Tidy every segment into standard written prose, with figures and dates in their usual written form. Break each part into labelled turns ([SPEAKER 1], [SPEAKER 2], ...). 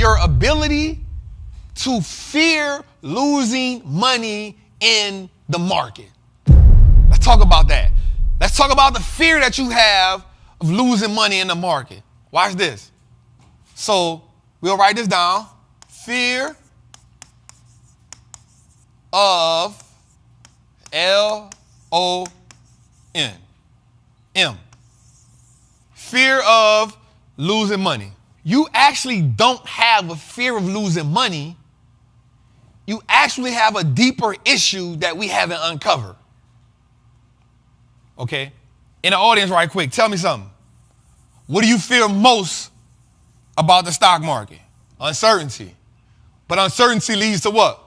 [SPEAKER 1] your ability to fear losing money in the market. Let's talk about that. Let's talk about the fear that you have of losing money in the market. Watch this. So we'll write this down. Fear of L-O-N. M. Fear of losing money. You actually don't have a fear of losing money. You actually have a deeper issue that we haven't uncovered. Okay? In the audience, right quick, tell me something. What do you fear most about the stock market? Uncertainty. But uncertainty leads to what?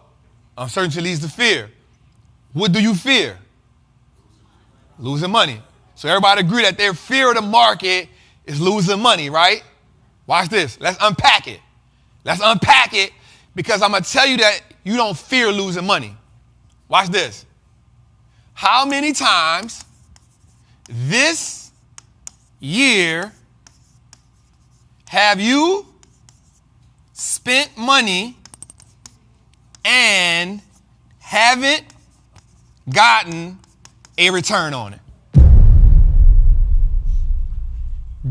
[SPEAKER 1] Uncertainty leads to fear. What do you fear? Losing money. So everybody agree that their fear of the market is losing money, right? Watch this. Let's unpack it. Let's unpack it because I'm going to tell you that you don't fear losing money. Watch this. How many times this year have you spent money and haven't gotten a return on it?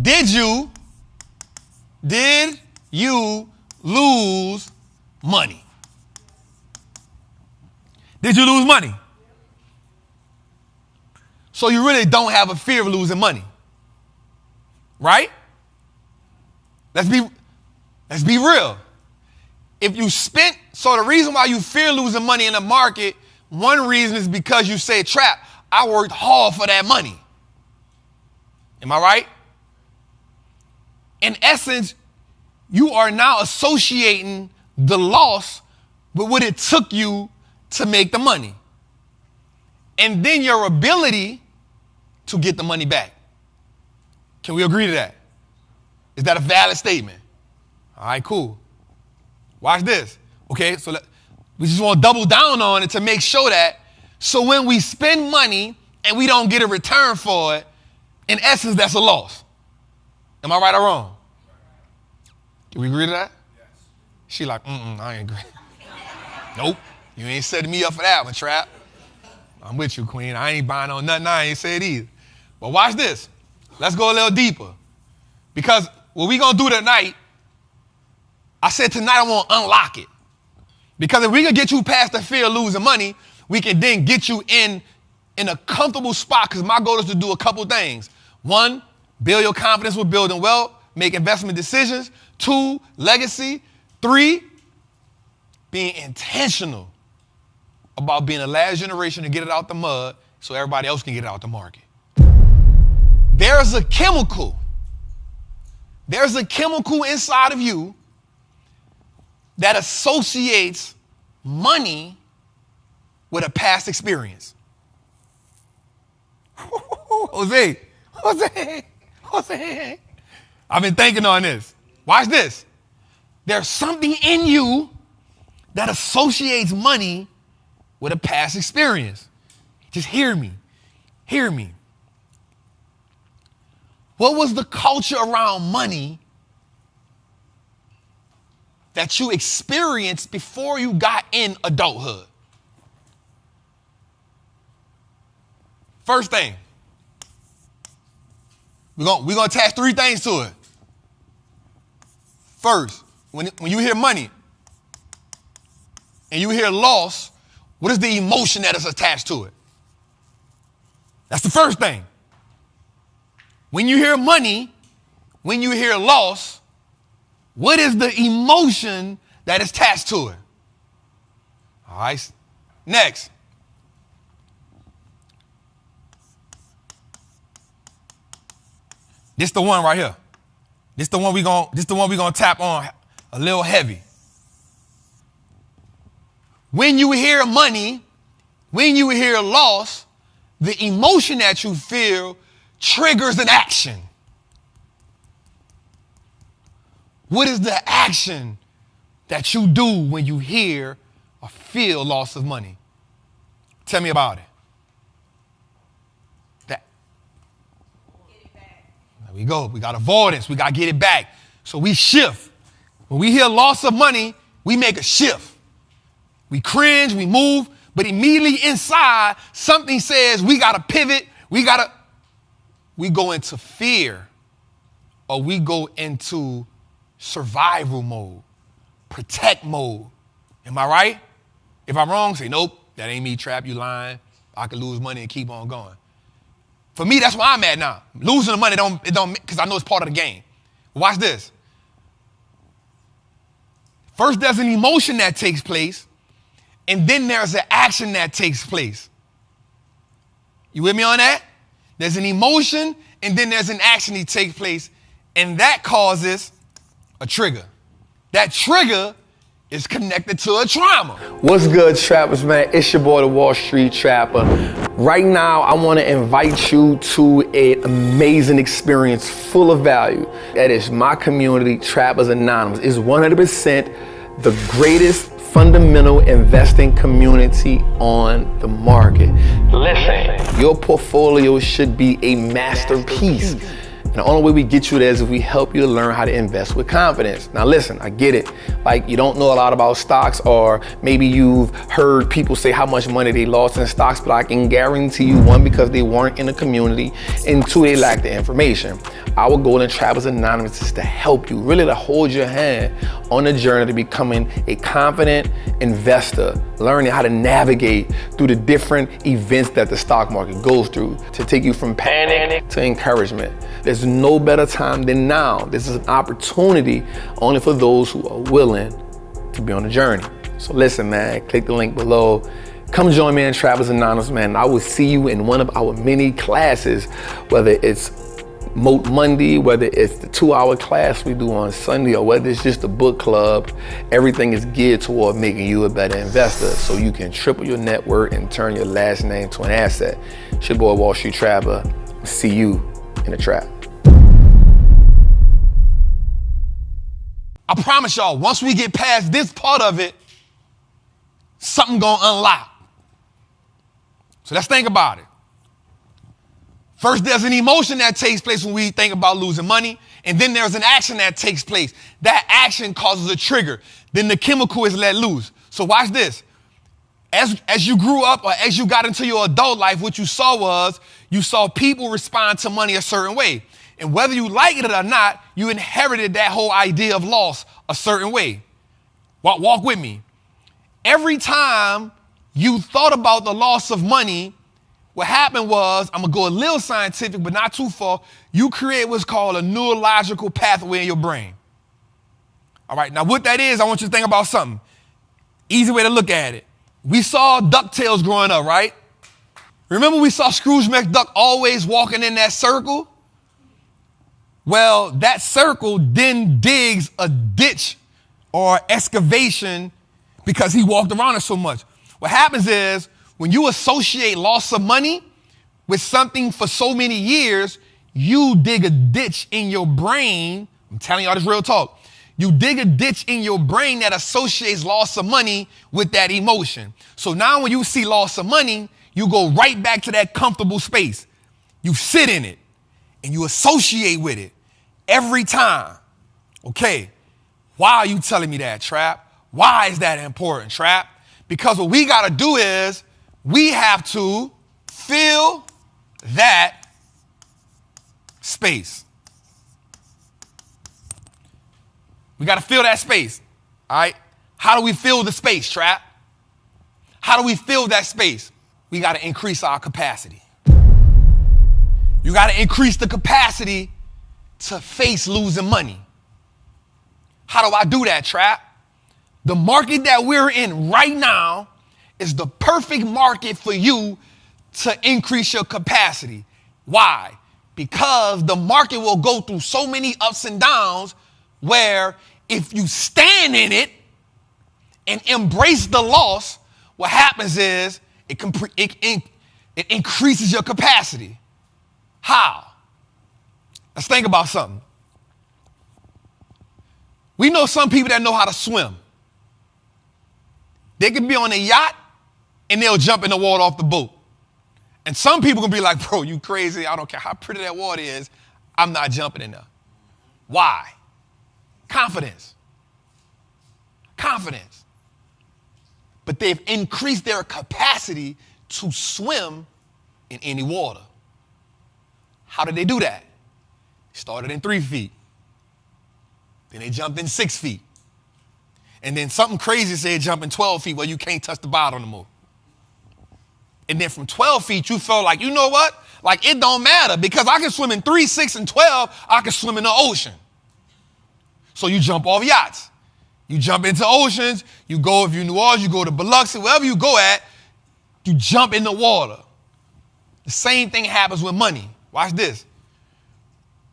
[SPEAKER 1] Did you lose money? Did you lose money? So you really don't have a fear of losing money, right? Let's be real. If you spent, so the reason why you fear losing money in the market, one reason is because you say, Trap, I worked hard for that money. Am I right? In essence, you are now associating the loss with what it took you to make the money. And then your ability to get the money back. Can we agree to that? Is that a valid statement? All right, cool. Watch this. Okay, so we just want to double down on it to make sure that, so when we spend money and we don't get a return for it, in essence, that's a loss. Am I right or wrong? Can we agree to that? Yes. She like, I ain't agree. Nope, you ain't setting me up for that one, Trap. I'm with you, Queen. I ain't buying on nothing I ain't said either. But watch this. Let's go a little deeper. Because what we going to do tonight, I said tonight I want to unlock it. Because if we can get you past the fear of losing money, we can then get you in a comfortable spot, because my goal is to do a couple things. One, build your confidence with building wealth, make investment decisions. 2, legacy. 3, being intentional about being the last generation to get it out the mud so everybody else can get it out the market. There's a chemical inside of you that associates money with a past experience. Jose. I've been thinking on this. Watch this. There's something in you that associates money with a past experience. Just hear me. Hear me. What was the culture around money that you experienced before you got in adulthood? First thing, we're gonna attach 3 things to it. First, when you hear money and you hear loss, what is the emotion that is attached to it? That's the first thing. When you hear money, when you hear loss, what is the emotion that is attached to it? All right. Next. This the one right here. This the one we gonna tap on a little heavy. When you hear money, when you hear loss, the emotion that you feel triggers an action. What is the action that you do when you hear or feel loss of money? Tell me about it. Get it back. There we go. We got avoidance. We got to get it back. So we shift. When we hear loss of money, we make a shift. We cringe, we move, but immediately inside, something says we got to pivot, we go into fear, or we go into survival mode, protect mode. Am I right? If I'm wrong, say, nope, that ain't me, Trap, you lying. I could lose money and keep on going. For me, that's where I'm at now. Losing the money don't because I know it's part of the game. Watch this. First, there's an emotion that takes place, and then there's an action that takes place. You with me on that? There's an emotion, and then there's an action that takes place, and that causes a trigger. That trigger is connected to a trauma.
[SPEAKER 2] What's good, trappers, man? It's your boy, the Wall Street Trapper. Right now, I want to invite you to an amazing experience full of value. That is my community, Trappers Anonymous. It's 100% the greatest fundamental investing community on the market. Listen, your portfolio should be a masterpiece. And the only way we get you there is if we help you to learn how to invest with confidence. Now listen, I get it. Like, you don't know a lot about stocks, or maybe you've heard people say how much money they lost in stocks, but I can guarantee you, one, because they weren't in the community, and two, they lack the information. Our goal in Trappers Anonymous is to help you, really to hold your hand on the journey to becoming a confident investor, learning how to navigate through the different events that the stock market goes through to take you from panic to encouragement. There's no better time than now. This is an opportunity only for those who are willing to be on the journey. So listen, man, click the link below. Come join me in Trappers Anonymous, man. I will see you in one of our many classes, whether it's Moat Monday, whether it's the 2-hour class we do on Sunday, or whether it's just a book club. Everything is geared toward making you a better investor so you can triple your net worth and turn your last name to an asset. It's your boy, Wall Street Trapper. See you in the trap.
[SPEAKER 1] I promise y'all, once we get past this part of it, something gonna unlock. So let's think about it. First, there's an emotion that takes place when we think about losing money, and then there's an action that takes place. That action causes a trigger. Then the chemical is let loose. So watch this. As you grew up, or as you got into your adult life, what you saw people respond to money a certain way. And whether you like it or not, you inherited that whole idea of loss a certain way. Walk with me. Every time you thought about the loss of money, what happened was, I'm going to go a little scientific, but not too far. You create what's called a neurological pathway in your brain. All right, now what that is, I want you to think about something. Easy way to look at it. We saw DuckTales growing up, right? Remember we saw Scrooge McDuck always walking in that circle? Well, that circle then digs a ditch or excavation because he walked around it so much. What happens is, when you associate loss of money with something for so many years, you dig a ditch in your brain. I'm telling y'all this real talk. You dig a ditch in your brain that associates loss of money with that emotion. So now when you see loss of money, you go right back to that comfortable space. You sit in it and you associate with it every time. Okay, why are you telling me that, Trap? Why is that important, Trap? Because what we got to do is, we have to fill that space. We got to fill that space. All right? How do we fill the space, Trap? How do we fill that space? We got to increase our capacity. You got to increase the capacity to face losing money. How do I do that, Trap? The market that we're in right now is the perfect market for you to increase your capacity. Why? Because the market will go through so many ups and downs where if you stand in it and embrace the loss, what happens is it increases your capacity. How? Let's think about something. We know some people that know how to swim. They can be on a yacht and they'll jump in the water off the boat. And some people can be like, bro, you crazy. I don't care how pretty that water is. I'm not jumping in there. Why? Confidence. confidence, but they've increased their capacity to swim in any water. How did they do that? They started in 3 feet. Then they jumped in 6 feet. And then something crazy said jump in 12 feet where you can't touch the bottom no more. And then from 12 feet, you felt like, you know what? Like, it don't matter because I can swim in 3, 6, and 12. I can swim in the ocean. So you jump off yachts. You jump into oceans. You go, if you're New Orleans, you go to Biloxi, wherever you go at, you jump in the water. The same thing happens with money. Watch this.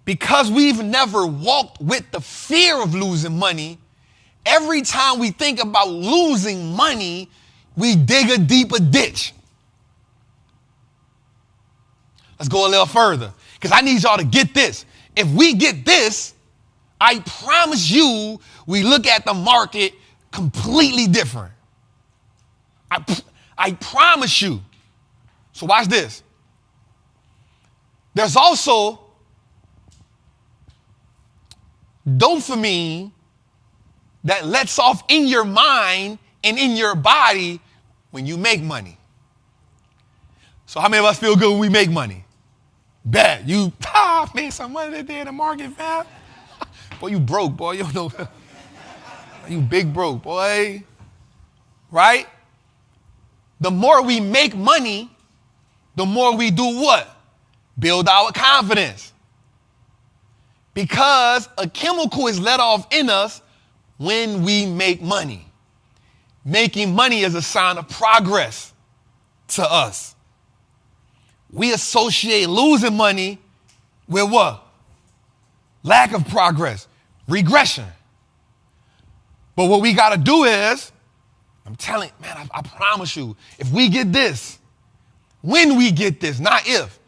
[SPEAKER 1] Because we've never walked with the fear of losing money, every time we think about losing money, we dig a deeper ditch. Let's go a little further, because I need y'all to get this. If we get this, I promise you, we look at the market completely different. I promise you. So watch this. There's also dopamine that lets off in your mind and in your body when you make money. So how many of us feel good when we make money? Bet. You made some money today in the market, fam. Boy, you broke, boy. You don't know. You big broke, boy. Right? The more we make money, the more we do what? Build our confidence. Because a chemical is let off in us when we make money. Making money is a sign of progress to us. We associate losing money with what? Lack of progress, regression. But what we got to do is, I'm telling you, man, I promise you, if we get this, when we get this, not if,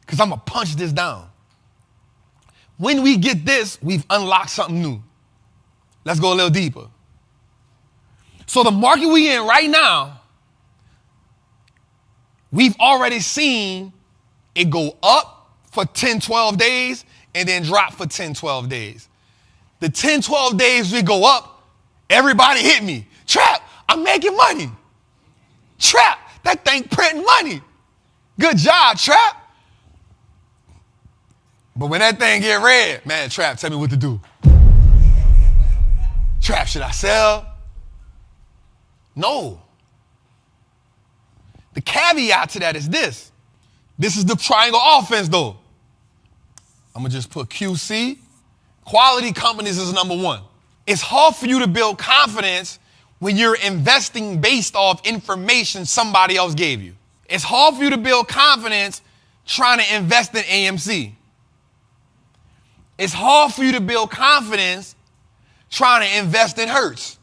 [SPEAKER 1] because I'm going to punch this down. When we get this, we've unlocked something new. Let's go a little deeper. So the market we in right now, we've already seen it go up for 10, 12 days and then drop for 10, 12 days. The 10, 12 days we go up, everybody hit me. Trap, I'm making money. Trap, that thing printing money. Good job, Trap. But when that thing get red, man, Trap, tell me what to do. Trap, should I sell? No. The caveat to that is this. This is the triangle offense, though. I'm going to just put QC. Quality companies is number one. It's hard for you to build confidence when you're investing based off information somebody else gave you. It's hard for you to build confidence trying to invest in AMC. It's hard for you to build confidence trying to invest in Hertz.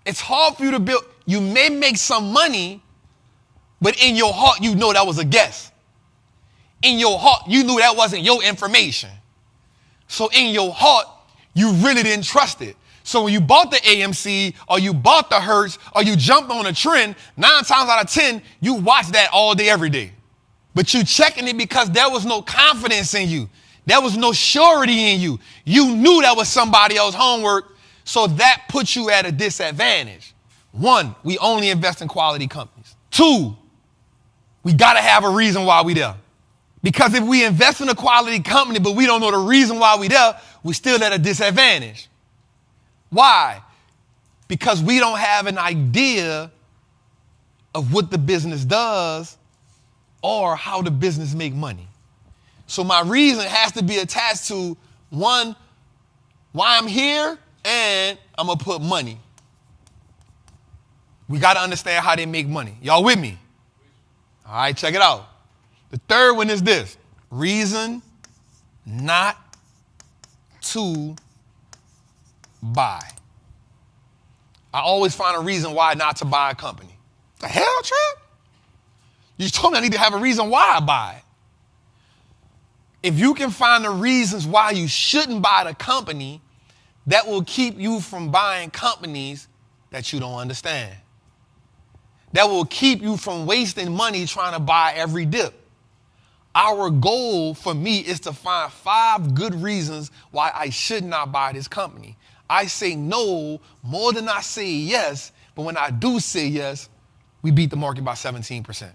[SPEAKER 1] It's hard for you to build. You may make some money, but in your heart, you know that was a guess. In your heart, you knew that wasn't your information. So in your heart, you really didn't trust it. So when you bought the AMC or you bought the Hertz or you jumped on a trend, 9 times out of 10, you watch that all day, every day. But you checking it because there was no confidence in you. There was no surety in you. You knew that was somebody else's homework, so that puts you at a disadvantage. 1, we only invest in quality companies. 2, we got to have a reason why we there. Because if we invest in a quality company, but we don't know the reason why we there, we still at a disadvantage. Why? Because we don't have an idea of what the business does or how the business make money. So my reason has to be attached to 1, why I'm here, and I'm going to put money. We got to understand how they make money. Y'all with me? All right, check it out. The third one is this. Reason not to buy. I always find a reason why not to buy a company. The hell, Trap? You just told me I need to have a reason why I buy it. If you can find the reasons why you shouldn't buy the company, that will keep you from buying companies that you don't understand. That will keep you from wasting money trying to buy every dip. Our goal for me is to find 5 good reasons why I should not buy this company. I say no more than I say yes, but when I do say yes, we beat the market by 17%.